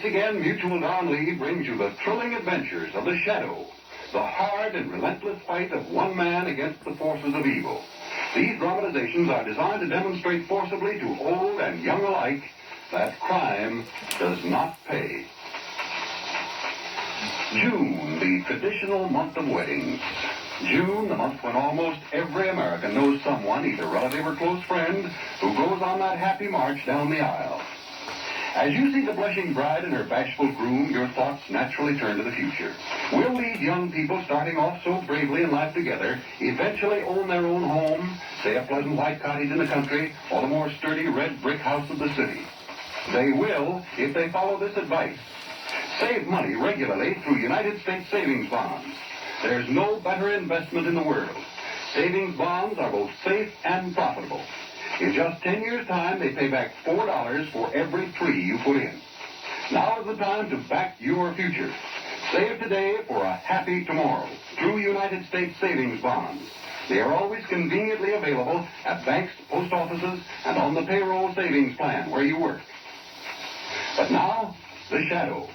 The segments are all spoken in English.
Once again, Mutual Don Lee brings you the thrilling adventures of The Shadow, the hard and relentless fight of one man against the forces of evil. These dramatizations are designed to demonstrate forcibly to old and young alike that crime does not pay. June, the traditional month of weddings. June, the month when almost every American knows someone, either relative or close friend, who goes on that happy march down the aisle. As you see the blushing bride and her bashful groom, your thoughts naturally turn to the future. Will these young people, starting off so bravely in life together, eventually own their own home, say a pleasant white cottage in the country, or the more sturdy red brick house of the city? They will, if they follow this advice. Save money regularly through United States savings bonds. There's no better investment in the world. Savings bonds are both safe and profitable. In just 10 years' time, they pay back $4 for every $3 you put in. Now is the time to back your future. Save today for a happy tomorrow through United States savings bonds. They are always conveniently available at banks, post offices, and on the payroll savings plan where you work. But now, The Shadow.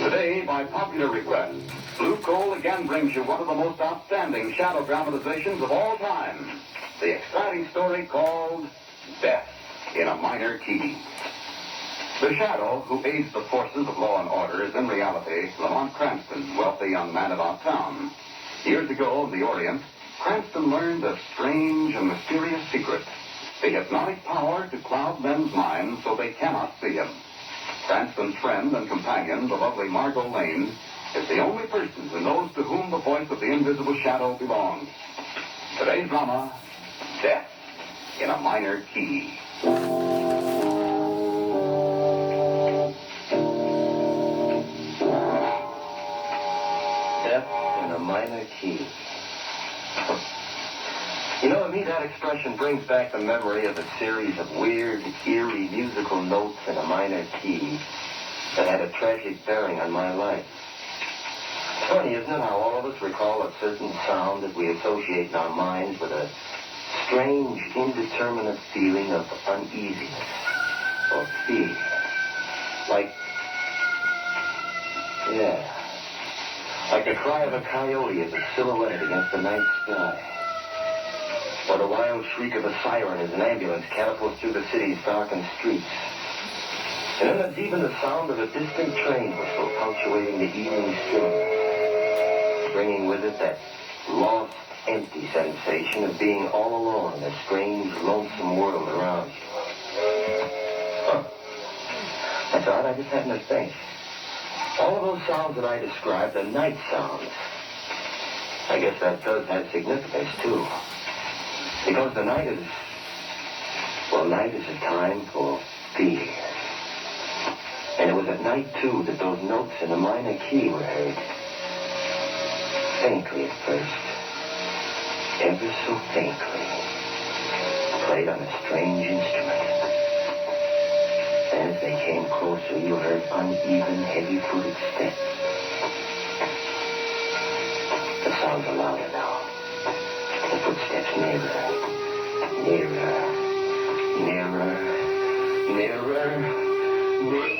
Today, by popular request, Blue Cole again brings you one of the most outstanding shadow dramatizations of all time. The exciting story called Death in a Minor Key. The Shadow, who aids the forces of law and order, is in reality Lamont Cranston, wealthy young man about town. Years ago in the Orient, Cranston learned a strange and mysterious secret. The hypnotic power to cloud men's minds so they cannot see him. Cranston's friend and companion, the lovely Margot Lane, is the only person who knows to whom the voice of the invisible shadow belongs. Today's drama, Death in a Minor Key. Death in a Minor Key. You know, to me, that expression brings back the memory of a series of weird, eerie musical notes in a minor key that had a tragic bearing on my life. It's funny, isn't it, how all of us recall a certain sound that we associate in our minds with a strange, indeterminate feeling of uneasiness or fear. Like the cry of a coyote as a silhouette against the night sky. Or the wild shriek of a siren as an ambulance catapults through the city's darkened streets. And then there's even the sound of a distant train whistle punctuating the evening stillness, bringing with it that lost, empty sensation of being all alone in a strange, lonesome world around you. That's odd, I just happened to think. All of those sounds that I described are night sounds. I guess that does have significance, too. Because the night is a time for fear. And it was at night, too, that those notes in a minor key were heard. Faintly at first. Ever so faintly. Played on a strange instrument. And as they came closer, you heard uneven, heavy-footed steps. The sounds are louder now. The footsteps nearer. Nearer. Nearer. Nearer. Nearer.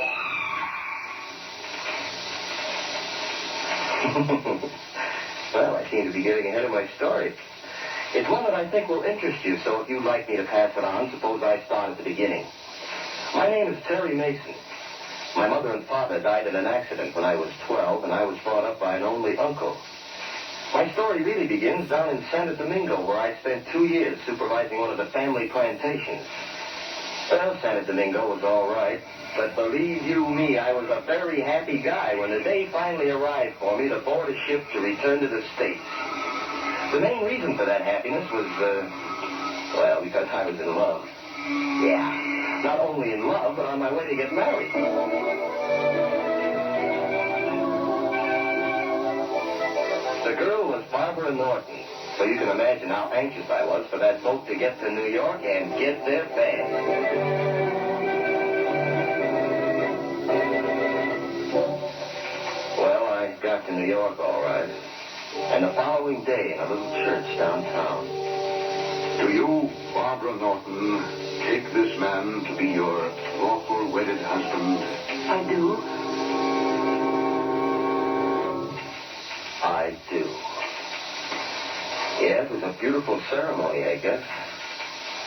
Well, I seem to be getting ahead of my story. It's one that I think will interest you, so if you'd like me to pass it on, suppose I start at the beginning. My name is Terry Mason. My mother and father died in an accident when I was 12, and I was brought up by an only uncle. My story really begins down in Santo Domingo, where I spent 2 years supervising one of the family plantations. Well, Santo Domingo was all right, but believe you me, I was a very happy guy when the day finally arrived for me to board a ship to return to the States. The main reason for that happiness was, because I was in love. Yeah, not only in love, but on my way to get married. The girl was Barbara Norton, so you can imagine how anxious I was for that boat to get to New York and get there fast. Well, I got to New York all right, and the following day in a little church downtown, Do you, Barbara Norton, take this man to be your lawful wedded husband? I do. I do. Yeah, it was a beautiful ceremony, I guess.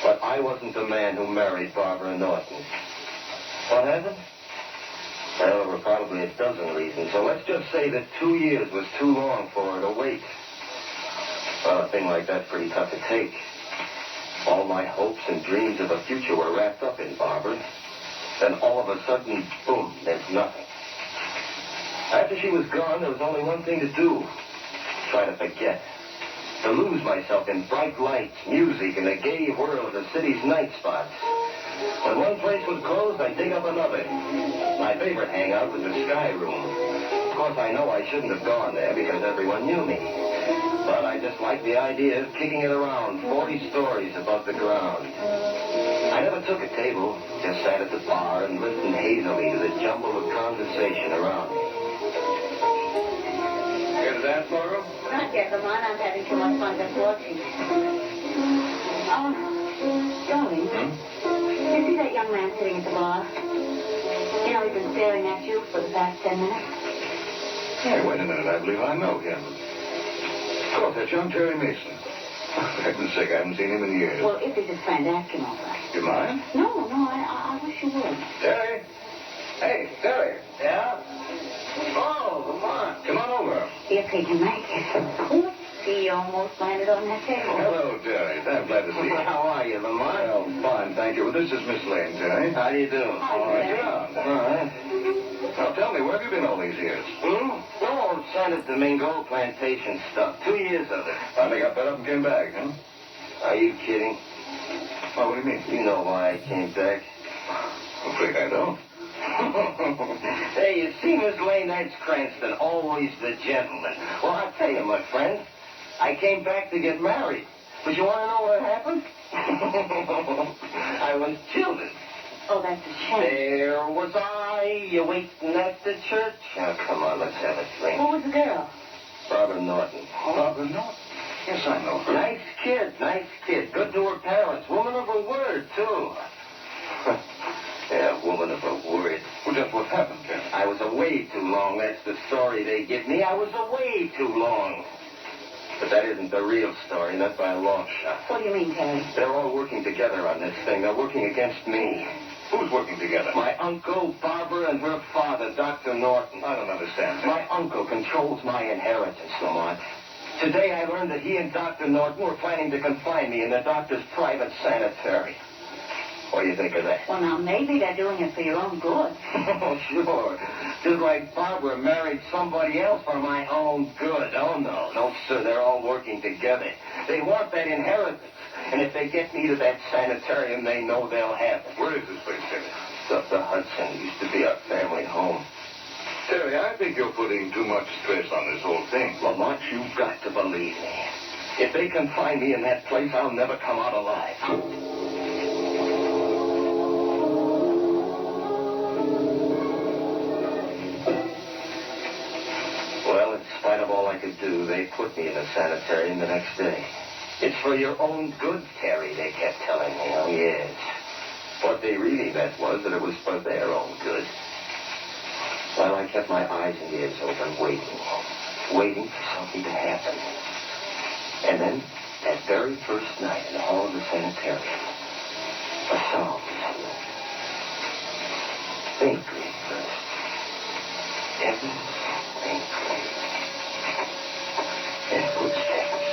But I wasn't the man who married Barbara Norton. What happened? Well, there were probably a dozen reasons. So let's just say that 2 years was too long for her to wait. Well, a thing like that's pretty tough to take. All my hopes and dreams of a future were wrapped up in Barbara. Then all of a sudden, boom, there's nothing. After she was gone, there was only one thing to do. Try to forget. To lose myself in bright lights, music, and the gay whirl of the city's night spots. When one place was closed, I'd dig up another. My favorite hangout was the Sky Room. Of course, I know I shouldn't have gone there because everyone knew me. But I just liked the idea of kicking it around 40 stories above the ground. I never took a table, just sat at the bar and listened hazily to the jumble of conversation around me. Hear that, Laurel? Not yet, Lamont. I'm having too much fun just watching. Darling, you see that young man sitting at the bar? You know, he's been staring at you for the past 10 minutes. Hey, wait a minute. I believe I know him. Of course, that's young Terry Mason. For heaven's sake, I haven't seen him in years. Well, if he's his friend, ask him over. You mind? No, I wish you would. Terry? Hey, Terry. Yeah? Oh, Lamont. Come on over. If he can make it. He almost landed on that table. Hello, Terry. I'm glad to see you. How are you, Lamont? Well, fine, thank you. This is Miss Lane, Terry. How do you do? Hi, All right, Terry. sit down. All right. Now, tell me, where have you been all these years? Oh, Santa Domingo plantation stuff. 2 years of it. Finally got fed up and came back, huh? Are you kidding? Oh, what do you mean? You know why I came back. I'm afraid I don't. Hey, you see, Miss Lane, that's Cranston, always the gentleman. Well, I'll tell you, my friend, I came back to get married. But you want to know what happened? I was jilted. Oh, that's a shame. There was I, waiting at the church. Now, come on, let's have a drink. Who was the girl? Barbara Norton. Barbara Norton? Yes, I know her. Nice kid. Good to her parents. Woman of her word, too. Yeah, woman of her word. Well, just what happened, Terry? I was away too long. That's the story they give me. I was away too long. But that isn't the real story, not by a long shot. What do you mean, Terry? They're all working together on this thing. They're working against me. Who's working together? My uncle, Barbara, and her father, Dr. Norton. I don't understand. My uncle controls my inheritance, Lamont. Today I learned that he and Dr. Norton were planning to confine me in the doctor's private sanitary. What do you think of that? Well, now, maybe they're doing it for your own good. Oh, sure. Just like Barbara married somebody else for my own good. Oh, no. No, sir. They're all working together. They want that inheritance. And if they get me to that sanitarium, they know they'll have it. Where is this place, Terry? The Hudson used to be our family home. Terry, I think you're putting too much stress on this whole thing. Lamont, you've got to believe me. If they confine me in that place, I'll never come out alive. Well, in spite of all I could do, they put me in a sanitarium the next day. It's for your own good, Terry, they kept telling me. Oh, yes. What they really meant was that it was for their own good. Well, I kept my eyes and ears open, waiting for something to happen. And then, that very first night in the hall of the sanitarium, a sound. Faintly first. Ever faintly. And footsteps.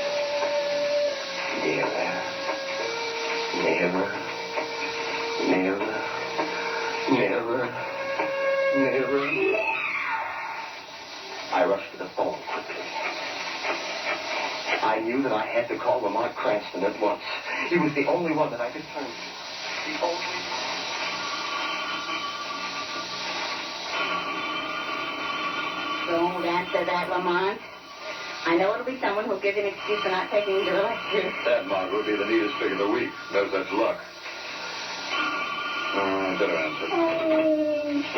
Nearer. I rushed to the phone quickly. I knew that I had to call Lamont Cranston at once. He was the only one that I could turn to. The only one. Don't answer that, Lamont. I know it'll be someone who'll give you an excuse for not taking you to the lecture. That, Margaret, would be the neatest trick of the week. No such luck. I better answer.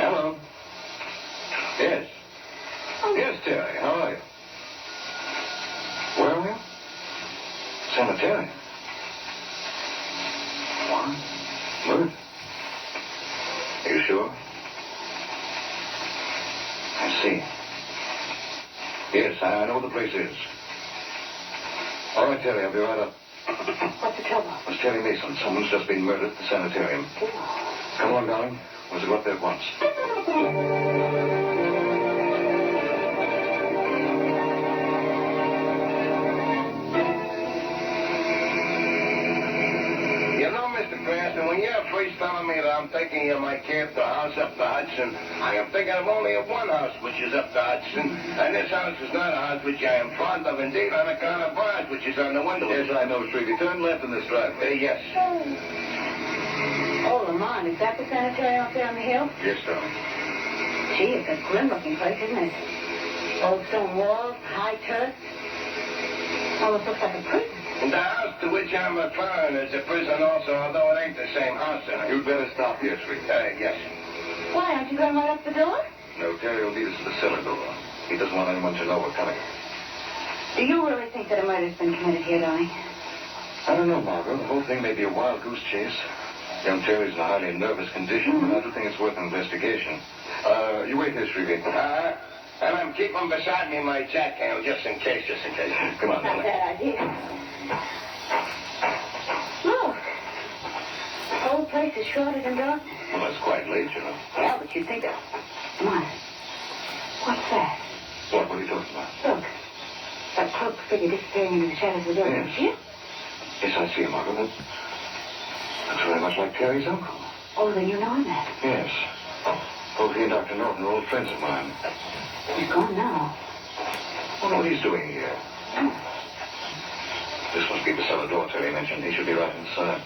Hello. Yes. Yes, Terry. How are you? Where are you? Sanitarium. What? Murder? Are you sure? I see. Yes, I know what the place is. All right, Terry, I'll be right up. What's the trouble? It's Terry Mason. Someone's just been murdered at the sanitarium. Come on, darling. We'll go up there at once. You know, Mr. Cranston, when you're first telling me that I'm taking you my care to the house up the Hudson, I am thinking of only of one house, which is up the Hudson. And this house is not a house which I am fond of, indeed, on account of bars, which is on the window. Yes, I know, Shrevey. Turn left in this driveway. Yes. Oh, Lamont, is that the sanitarium up there on the hill? Yes, darling. Gee, it's a grim-looking place, isn't it? Old stone walls, high turrets. Almost looks like a prison. The house to which I'm referring is a prison also, although it ain't the same house in it. You'd better stop here, Shrevey. Yes. Why, aren't you going right up the door? No, Terry will lead us to the cellar door. He doesn't want anyone to know we're coming. Do you really think that a murder's been committed here, darling? I don't know, Margot. The whole thing may be a wild goose chase. Young Terry's in a highly nervous condition, but I do think it's worth an investigation. You wait here, Shrevey. And I'm keeping beside me my jackhammer, just in case. Come on, Not a darling. bad idea. Look. The whole place is shrouded in darkness. Well, it's quite late, you know. Yeah, but you'd think that... Come on. What's that? What are you talking about? Look. That cloaked figure disappearing into the shadows of the building. Yes. See it? Yes, I see him, Margot. That looks very much like Terry's uncle. Oh, then you know him then. Yes. Both he and Dr. Norton are old friends of mine. He's gone now. I wonder what he's doing here. This must be the cellar door Terry mentioned. He should be right inside.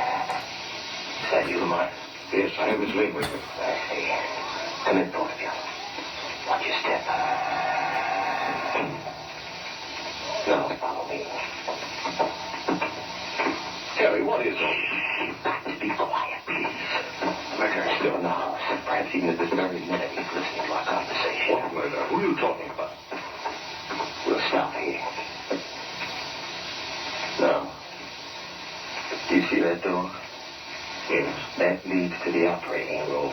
Is that you, Lamont? Yes, I have Miss Lane with me. I see. Come in, both of you. Watch your step. Now, follow me. Terry, what is all Just be quiet, please. Murder's still in the house. Perhaps even at this very minute he's listening to our conversation. What murder? Who are you talking about? We'll stop here. Now, do you see that door? Yes. That leads to the operating room.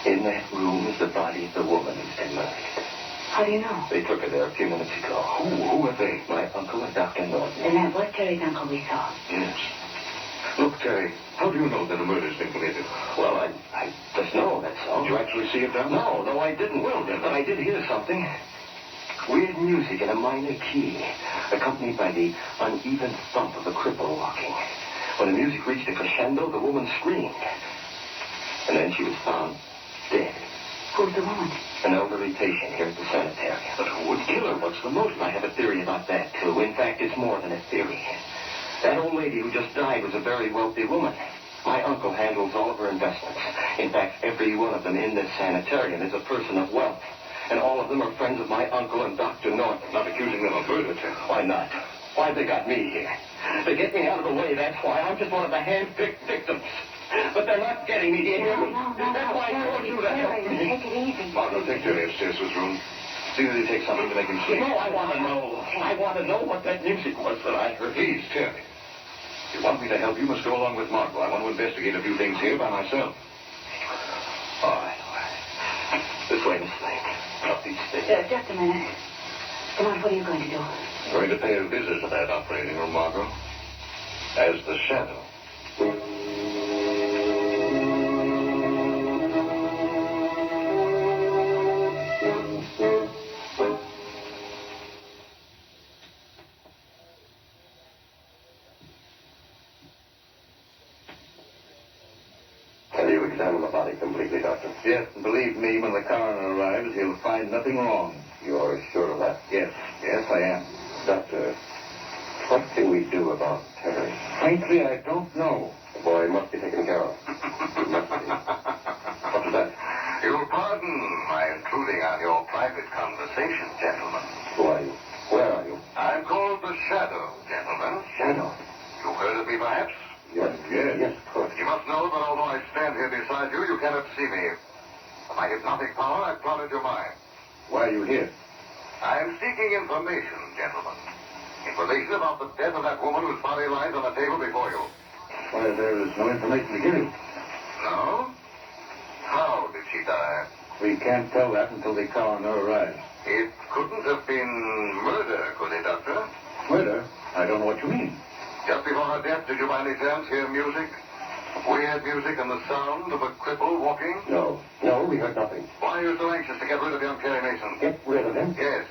In that room is the body of the woman who's been murdered. How do you know? They took her there a few minutes ago. Who are they? My uncle and Dr. Norton. And that was Terry's uncle we saw. Yes. Look, Terry, how do you know that a murder's been committed? Well, I just know, that's all. Did you actually see it down? No, I didn't. Well, then, but I did hear something. Weird music in a minor key, accompanied by the uneven thump of a cripple walking. When the music reached a crescendo, the woman screamed. And then she was found dead. Who's the woman? An elderly patient here at the sanitarium. But who would kill her? What's the motive? I have a theory about that, too. In fact, it's more than a theory. That old lady who just died was a very wealthy woman. My uncle handles all of her investments. In fact, every one of them in this sanitarium is a person of wealth. And all of them are friends of my uncle and Dr. Norton. Not accusing them of murder, Terry. Why not? Why've they got me here? To get me out of the way, that's why. I'm just one of the hand-picked victims. But they're not getting me, do you hear me? No. That's why I told you to help me. Take it easy. Margot, take Terry upstairs to his room. See that he takes something to make him sleep. No, I want to know. I want to know what that music was that I heard. Please, Terry. If you want me to help, you must go along with Margot. I want to investigate a few things here by myself. All right. This way, Miss Lane. Up these stairs. Just a minute. Come on, what are you going to do? I'm going to pay a visit to that operating room, Margot. As the shadow. Have you examined the body completely, Doctor? Yes, and believe me, when the coroner arrives, he'll find nothing wrong. You're sure of that? Yes, I am. Doctor, what can we do about Terry? Frankly, I don't know. The boy must be taken care of. He must be. What was that? You'll pardon my intruding on your private conversation, gentlemen. Who are you? Where are you? I'm called the Shadow, gentlemen. Shadow. You've heard of me, perhaps? Yes, of course. You must know that although I stand here beside you, you cannot see me. By my hypnotic power, I've plotted your mind. Why are you here? I'm seeking information, gentlemen. explanation about the death of that woman whose body lies on the table before you? Why, there is no information to give you. No? How did she die? We can't tell that until the coroner arrives. It couldn't have been murder, could it, Doctor? Murder? I don't know what you mean. Just before her death, did you by any chance hear music? Weird music and the sound of a cripple walking? No, we heard nothing. Why are you so anxious to get rid of young Terry Mason? Get rid of him? Yes.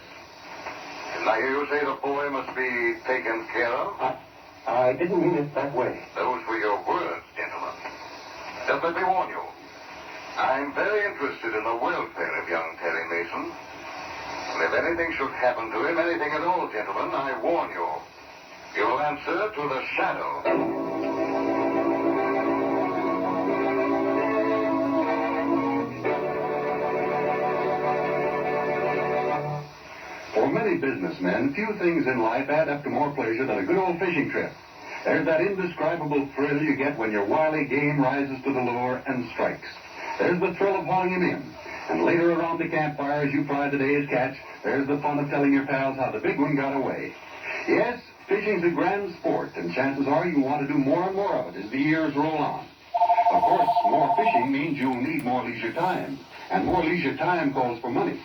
Didn't I hear you say the boy must be taken care of? I didn't mean it that way. Those were your words, gentlemen. Just let me warn you. I'm very interested in the welfare of young Terry Mason. And if anything should happen to him, anything at all, gentlemen, I warn you, you'll answer to the shadow. For many businessmen, few things in life add up to more pleasure than a good old fishing trip. There's that indescribable thrill you get when your wily game rises to the lure and strikes. There's the thrill of hauling him in. And later around the campfire as you fry the day's catch, there's the fun of telling your pals how the big one got away. Yes, fishing's a grand sport, and chances are you want to do more and more of it as the years roll on. Of course, more fishing means you'll need more leisure time, and more leisure time calls for money.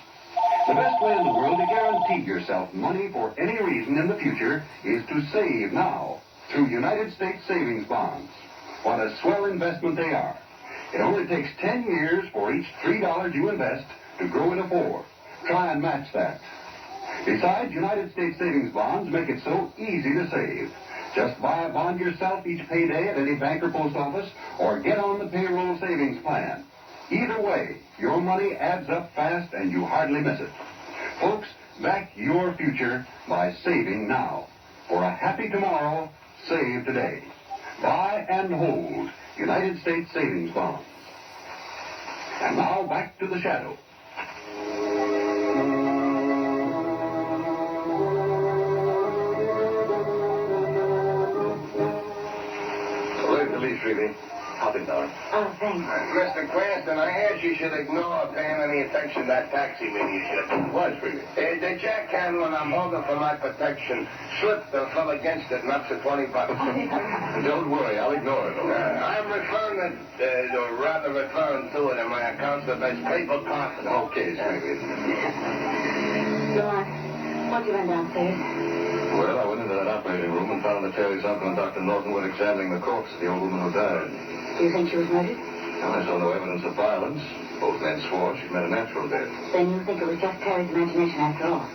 The best way in the world to guarantee yourself money for any reason in the future is to save now through United States savings bonds. What a swell investment they are. It only takes 10 years for each $3 you invest to grow into 4. Try and match that. Besides, United States savings bonds make it so easy to save. Just buy a bond yourself each payday at any bank or post office, or get on the payroll savings plan. Either way, your money adds up fast and you hardly miss it. Folks, back your future by saving now. For a happy tomorrow, save today. Buy and hold United States savings bonds. And now back to the shadow. Where's the lease, Reeve? Hop in, darling. Oh, thanks. Mr. Cranston, I heard you should ignore paying any attention to that taxi mediumship. Why, Reeve? The jackhandle I'm holding for my protection slipped and fell against it, and that's for $20. Don't worry, I'll ignore it. I'm referring to it in my accounts as paper confidence. Okay, Reeve. Go on. What'd you run downstairs? Well, I went into that operating room and found that Terry's uncle and Dr. Norton were examining the corpse of the old woman who died. Do you think she was murdered? Well, I saw no evidence of violence. Both men swore she'd met a natural death. Then you think it was just Terry's imagination after all?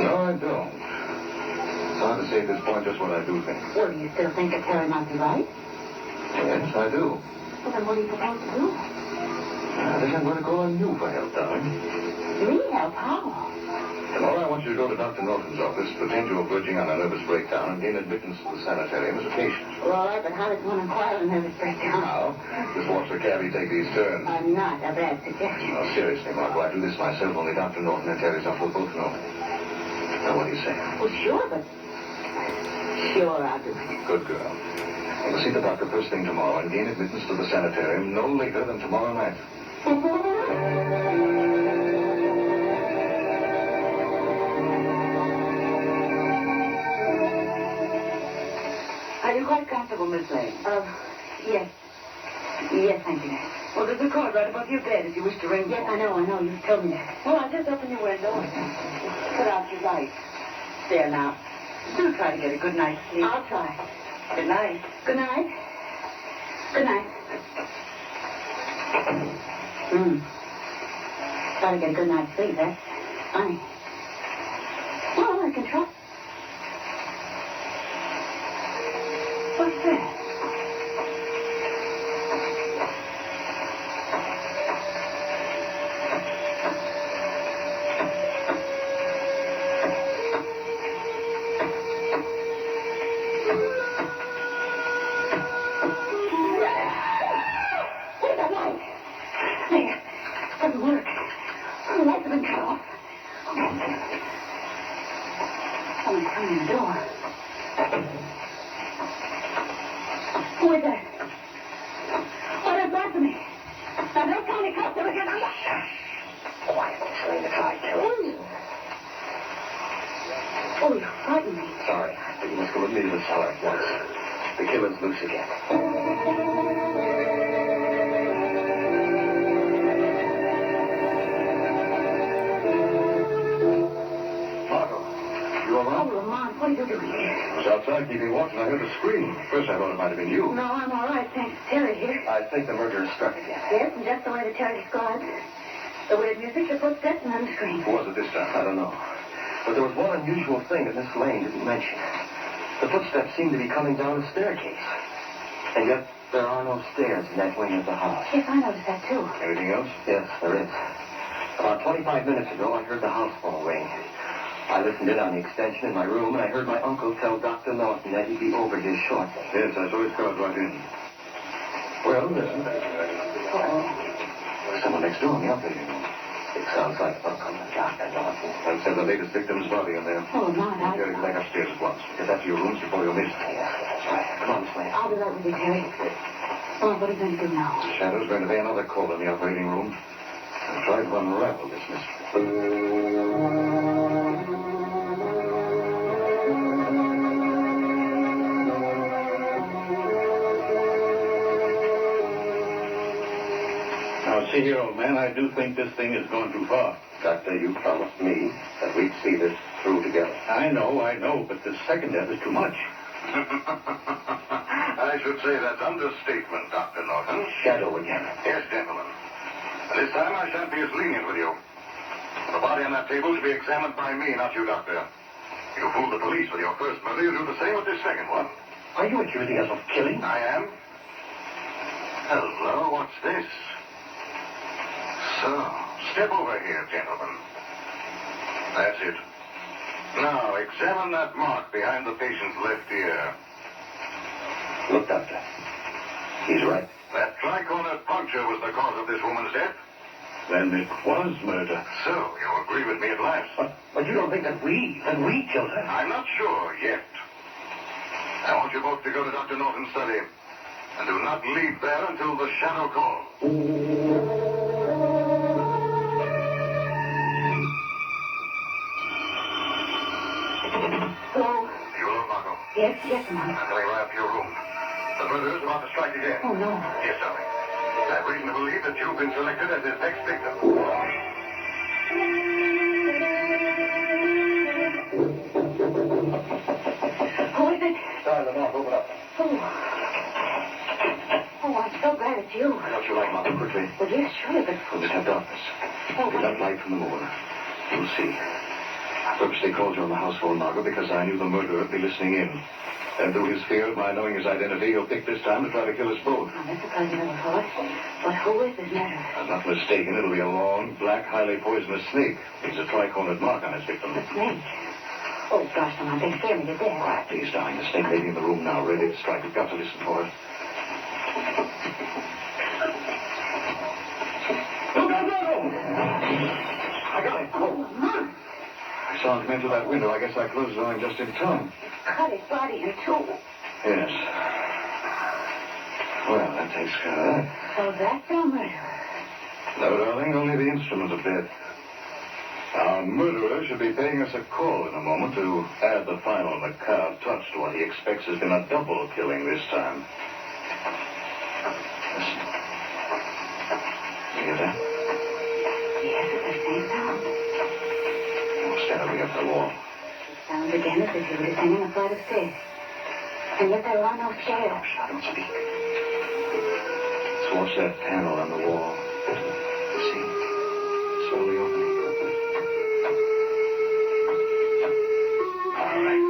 No, I don't. It's hard to say at this point just what I do think. Well, do you still think that Terry might be right? Yes, I do. Well, then what do you propose to do? I think I'm going to call on you for help, darling. Me help? How? Tomorrow I want you to go to Dr. Norton's office, pretend you were verging on a nervous breakdown, and gain admittance to the sanitarium as a patient. All right, but how does one acquire a nervous breakdown? Now, just watch the cabbie take these turns. Not a bad suggestion. No, seriously, Margot, I do this myself, only Dr. Norton and Terry's uncle both know. Now, what do you say? Well, sure, but... Sure, I'll do it. Good girl. We'll see the doctor first thing tomorrow and gain admittance to the sanitarium no later than tomorrow night. Are you quite comfortable, Miss Lane? Yes. Yes, thank you. Well, there's a cord right above your bed if you wish to ring. Yes, I know. You told me that. Well, I'll just open your window and put out your light. There now. Do try to get a good night's sleep. I'll try. Good night. Good night. Good night. Try to get a good night's sleep. That's funny. Well, I can try. What's that? Where's that light? There. Doesn't work. The lights have been cut off. Someone's coming in the door. Who is that? Oh, that's after me. Now, don't tell me cops ever get on. Quiet, Miss Lane, if I tell you. Oh, you frightened me. Sorry, but you must go with me to the cellar at once. The killer's loose again. Margot, you all Oh, right? Lamont, what are you doing here? I was outside keeping watch and I heard the scream. At first I thought it might have been you. No, I'm all right, thanks to Terry here. I think the murderer struck again. Yes, and just the way that Terry described. The weird music, the footsteps, and then the scream. Who was it this time? I don't know. But there was one unusual thing that Miss Lane didn't mention. The footsteps seemed to be coming down a staircase. And yet, there are no stairs in that wing of the house. Yes, I noticed that, too. Anything else? Yes, there is. About 25 minutes ago, I heard the house phone ring. I listened in on the extension in my room, and I heard my uncle tell Dr. Norton that he'd be over here shortly. Yes, I saw his car drive in. Well, listen. Someone next door in the operating room. It sounds like Uncle and Dr. Norton. I'll send the latest victim's body in there. Oh, Lamont, Terry, back upstairs at once. Get back to your rooms before you're missed. Yes, that's right. Come on, Miss Lane. I'll be right with you, Terry. Oh, what are you going to do now? Shadow's going to pay another call in the operating room and try to unravel this mystery. Now, see here, old man, I do think this thing has gone too far. Doctor, you promised me that we'd see this through together. I know, but the second death is too much. I should say that's understatement, Dr. Norton. Shadow again. Yes, gentlemen. This time I shan't be as lenient with you. The body on that table should be examined by me, not you, Doctor. You fooled the police with your first murder. You do the same with this second one. Are you accusing us of killing? I am. Hello, what's this? So, step over here, gentlemen. That's it. Now, examine that mark behind the patient's left ear. Look, Doctor. He's right. That tri-cornered puncture was the cause of this woman's death. Then it was murder. So, you agree with me at last? But you don't think that we killed her? I'm not sure yet. I want you both to go to Dr. Norton's study. And do not leave there until the shadow calls. Hello? You alone, Margot? Yes, Lamont. I'm coming right up to your room. The murderer's about to strike again. Oh, no. Yes, darling. I have reason to believe that you've been selected as his next victim. Who is it? Sorry, Lamont, open up. Oh. Oh, I'm so glad it's you. Don't you like Margot quickly? Well, yes, surely, but... We'll just have darkness. Oh, Without light from the moon. You'll see. I purposely called you on the house phone, Margot, because I knew the murderer would be listening in. And through his fear of my knowing his identity, he'll pick this time to try to kill us both. Oh, that's a pleasant little thought. But who is this matter? I'm not mistaken. It'll be a long, black, highly poisonous snake. He's a tri-cornered mark on his victim. The snake. Oh, gosh, Lamont, they scare me to death. Quiet, please, darling. The snake may be in the room now, ready to strike. You've got to listen for it. No! I got him. Oh, Lamont. I saw him come into that window. I guess I closed it on him just in time. Cut his body in two. Yes. Well, that takes care of that. So that's our murderer. No, darling, only the instrument of death. Our murderer should be paying us a call in a moment to add the final macabre touch to what he expects has been a double killing this time. Listen. You hear that? Yes, it's the same sound. We'll stand up against the wall. Sound again as if he were descending a flight of stairs. And yet there are no stairs. I don't speak. Let's watch that panel on the wall. See? Slowly opening. All right.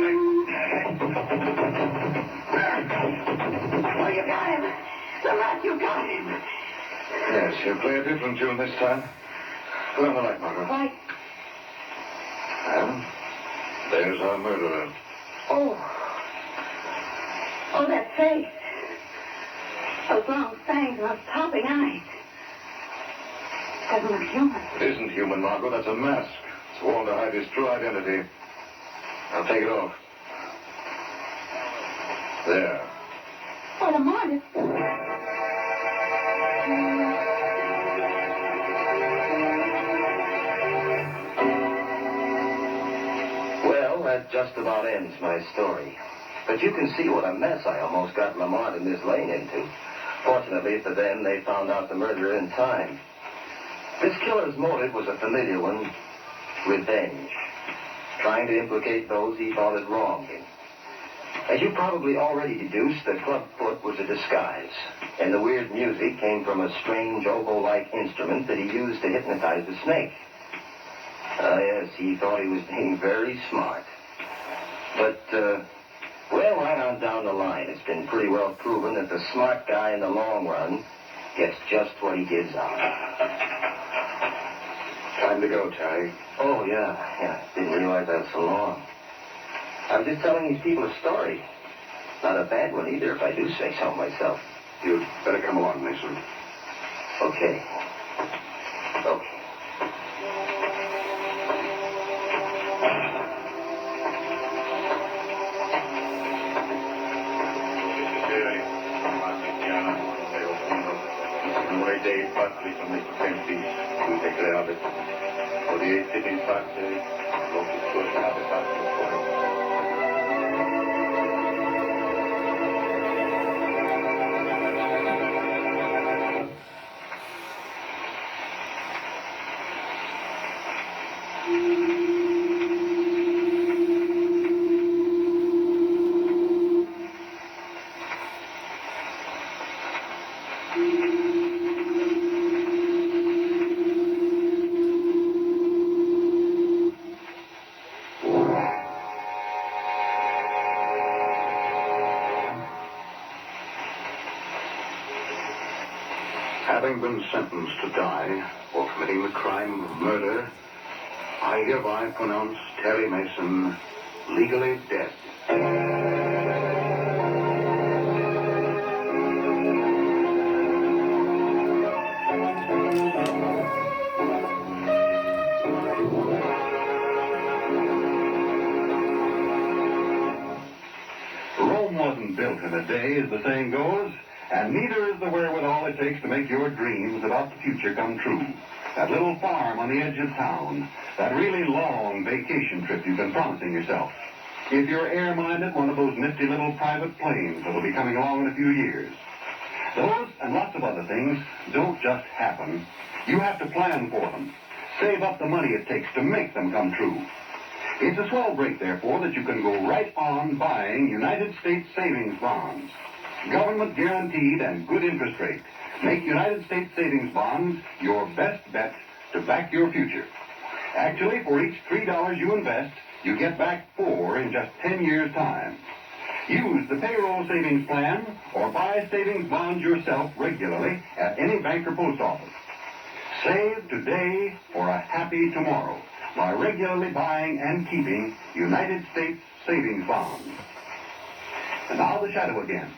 Oh, you got him. Lamont, you got him. Yes, he'll play a different tune this time. Put on the light, Margaret. Why? And there's our murderer. Oh. Oh, that face. Those long fangs and those popping eyes. Doesn't look human. It isn't human, Margot. That's a mask. It's worn to hide his true identity. Now take it off. There. Oh, Lamont, it's... Well, that just about ends my story. But you can see what a mess I almost got Lamont and Miss Lane into. Fortunately for them, they found out the murderer in time. This killer's motive was a familiar one: revenge. Trying to implicate those he thought had wronged him. As you probably already deduced, the clubfoot was a disguise, and the weird music came from a strange oboe-like instrument that he used to hypnotize the snake. Yes, he thought he was being very smart. But, well, right on down the line, it's been pretty well proven that the smart guy in the long run gets just what he gives out. Time to go, Terry. Oh, yeah. Didn't realize that was so long. I was just telling these people a story. Not a bad one either, if I do say so myself. You'd better come along, Mason. Okay. Dei fatti sono i tempi integrati. O di essere infatti lo che tu hai fatto. Having been sentenced to die for committing the crime of murder, I hereby pronounce Terry Mason legally dead. Rome wasn't built in a day, as the saying goes, and neither is the wherewithal it takes to make your dreams about the future come true. That little farm on the edge of town, that really long vacation trip you've been promising yourself. If you're air-minded, one of those nifty little private planes that'll be coming along in a few years. Those and lots of other things don't just happen. You have to plan for them. Save up the money it takes to make them come true. It's a swell break, therefore, that you can go right on buying United States savings bonds. Government guaranteed and good interest rate. Make United States savings bonds your best bet to back your future. Actually, for each $3 you invest, you get back 4 in just 10 years' time. Use the payroll savings plan or buy savings bonds yourself regularly at any bank or post office. Save today for a happy tomorrow by regularly buying and keeping United States savings bonds. And now the shadow again.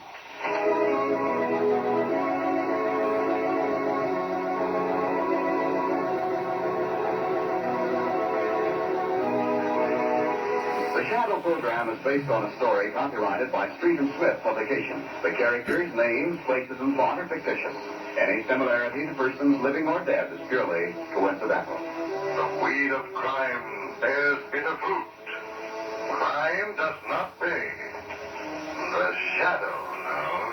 The Shadow program is based on a story copyrighted by Street and Smith Publications. The characters, names, places, and plot are fictitious. Any similarity to persons living or dead is purely coincidental. The weed of crime bears bitter fruit. Crime does not pay. The Shadow knows.